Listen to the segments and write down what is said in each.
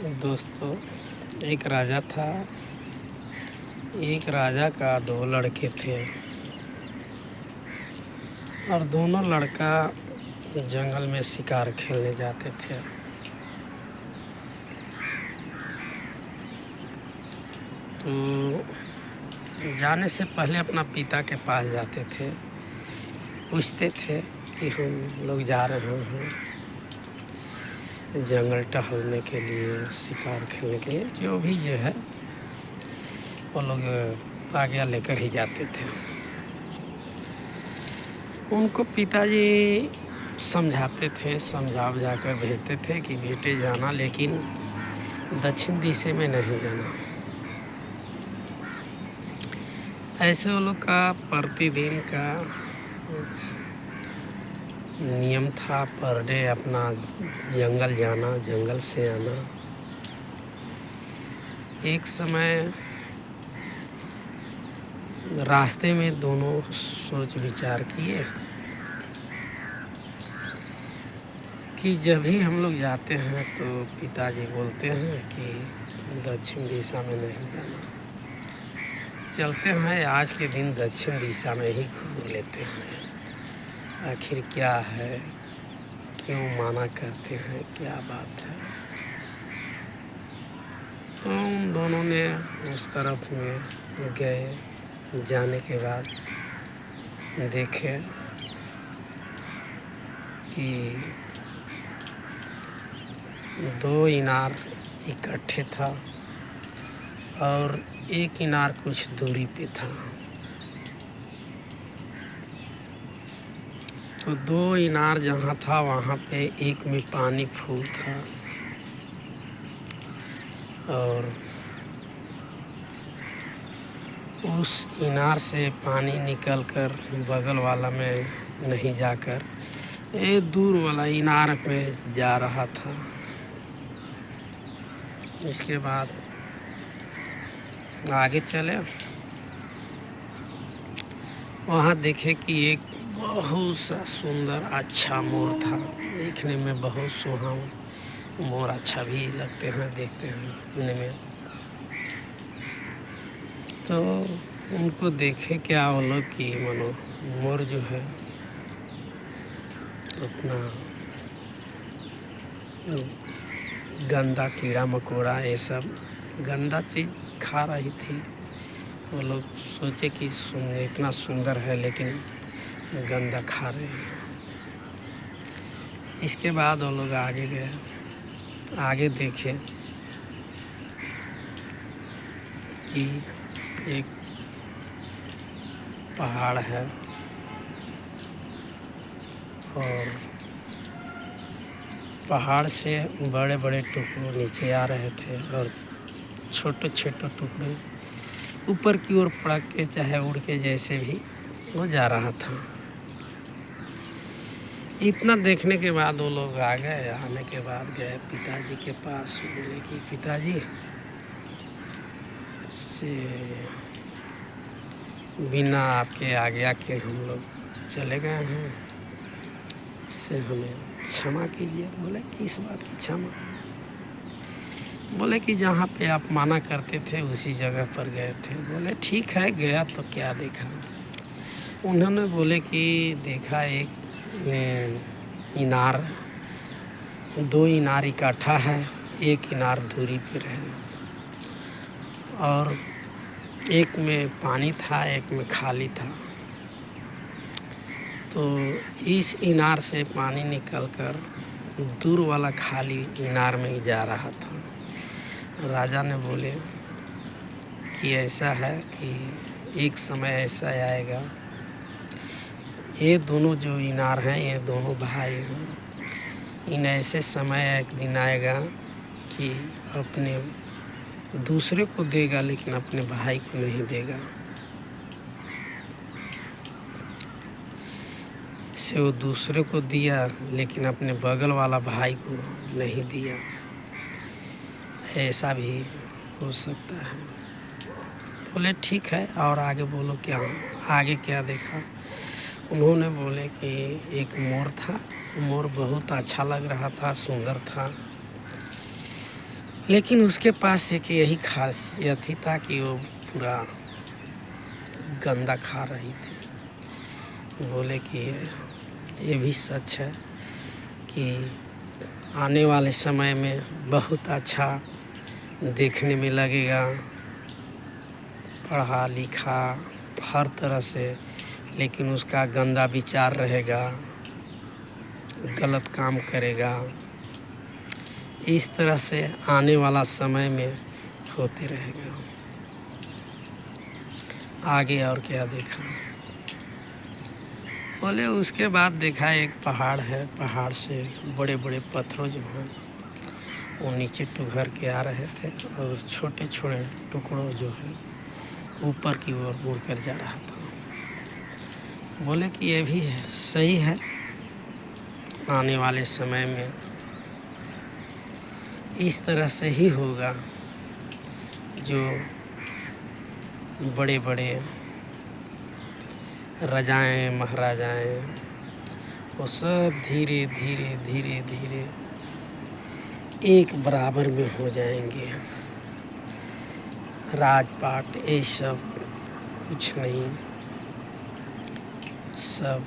दोस्तों, एक राजा था। एक राजा का दो लड़के थे और दोनों लड़का जंगल में शिकार खेलने जाते थे। तो जाने से पहले अपना पिता के पास जाते थे, पूछते थे कि हम लोग जा रहे हैं जंगल टहलने के लिए, शिकार खेलने के लिए, जो भी जो है वो लोग आज्ञा लेकर ही जाते थे। उनको पिताजी समझाते थे, समझा कर भेजते थे कि बेटे जाना, लेकिन दक्षिण दिशा में नहीं जाना। ऐसे वो लोग का प्रतिदिन का नियम था, पर डे अपना जंगल जाना, जंगल से आना। एक समय रास्ते में दोनों सोच विचार किए कि जब भी हम लोग जाते हैं तो पिताजी बोलते हैं कि दक्षिण दिशा में नहीं जाना, चलते हैं आज के दिन दक्षिण दिशा में ही घूम लेते हैं। आखिर क्या है, क्यों माना करते हैं, क्या बात है। तो उन दोनों ने उस तरफ में गए। जाने के बाद देखे कि दो इनार इकट्ठे था और एक इनार कुछ दूरी पे था। तो दो इनार जहाँ था वहाँ पे एक में पानी फूल था और उस इनार से पानी निकलकर बगल वाला में नहीं जाकर ये दूर वाला इनार पे जा रहा था। इसके बाद आगे चले, वहाँ देखे कि एक बहुत सा सुंदर अच्छा मोर था। देखने में बहुत सुहावना मोर, अच्छा भी लगते हैं देखते हैं में। तो उनको देखे क्या वो लोग कि मनो मोर जो है अपना गंदा कीड़ा मकोड़ा ये सब गंदा चीज़ खा रही थी। वो लोग सोचे कि इतना सुंदर है लेकिन गंदा खा रहे हैं। इसके बाद वो लोग आगे गए। आगे देखे कि एक पहाड़ है और पहाड़ से बड़े बड़े टुकड़े नीचे आ रहे थे और छोटे छोटे टुकड़े ऊपर की ओर पड़क के चाहे उड़ के जैसे भी वो जा रहा था। इतना देखने के बाद वो लोग आ गए। आने के बाद गए पिताजी के पास, बोले कि पिताजी से बिना आपके आज्ञा के हम लोग चले गए हैं, से हमें क्षमा कीजिए। बोले किस बात की क्षमा? बोले कि जहाँ पे आप माना करते थे उसी जगह पर गए थे। बोले ठीक है, गया तो क्या देखा? उन्होंने बोले कि देखा एक इनार, दो इनार इकट्ठा है, एक इनार दूरी पर है और एक में पानी था, एक में खाली था। तो इस इनार से पानी निकलकर दूर वाला खाली इनार में जा रहा था। राजा ने बोले कि ऐसा है कि एक समय ऐसा आएगा, ये दोनों जो इनार हैं ये दोनों भाई हैं। इन ऐसे समय एक दिन आएगा कि अपने दूसरे को देगा लेकिन अपने भाई को नहीं देगा। से वो दूसरे को दिया लेकिन अपने बगल वाला भाई को नहीं दिया। ऐसा भी हो सकता है। बोले ठीक है, और आगे बोलो क्या? आगे क्या देखा? उन्होंने बोले कि एक मोर था। मोर बहुत अच्छा लग रहा था, सुंदर था लेकिन उसके पास एक यही खासियत ही था कि वो पूरा गंदा खा रही थी। बोले कि ये भी सच है कि आने वाले समय में बहुत अच्छा देखने में लगेगा, पढ़ा लिखा हर तरह से, लेकिन उसका गंदा विचार रहेगा, गलत काम करेगा। इस तरह से आने वाला समय में होते रहेगा। आगे और क्या देखा? बोले उसके बाद देखा एक पहाड़ है, पहाड़ से बड़े बड़े पत्थरों जो हैं वो नीचे टुघर के आ रहे थे और छोटे छोटे टुकड़ों जो है ऊपर की ओर मुड़ कर जा रहा था। बोले कि ये भी है, सही है, आने वाले समय में इस तरह से ही होगा। जो बड़े बड़े राजाएं महाराजाएं वो सब धीरे धीरे धीरे धीरे एक बराबर में हो जाएंगे। राजपाट ये सब कुछ नहीं, सब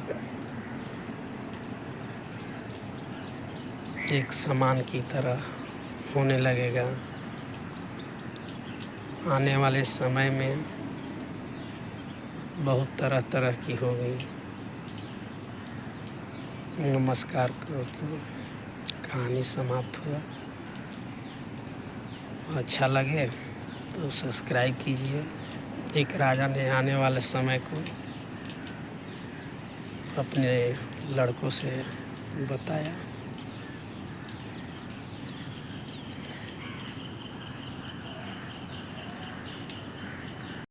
एक समान की तरह होने लगेगा। आने वाले समय में बहुत तरह तरह की होगी। नमस्कार करो तो कहानी समाप्त हुआ। अच्छा लगे तो सब्सक्राइब कीजिए। एक राजा ने आने वाले समय को अपने लड़कों से बताया।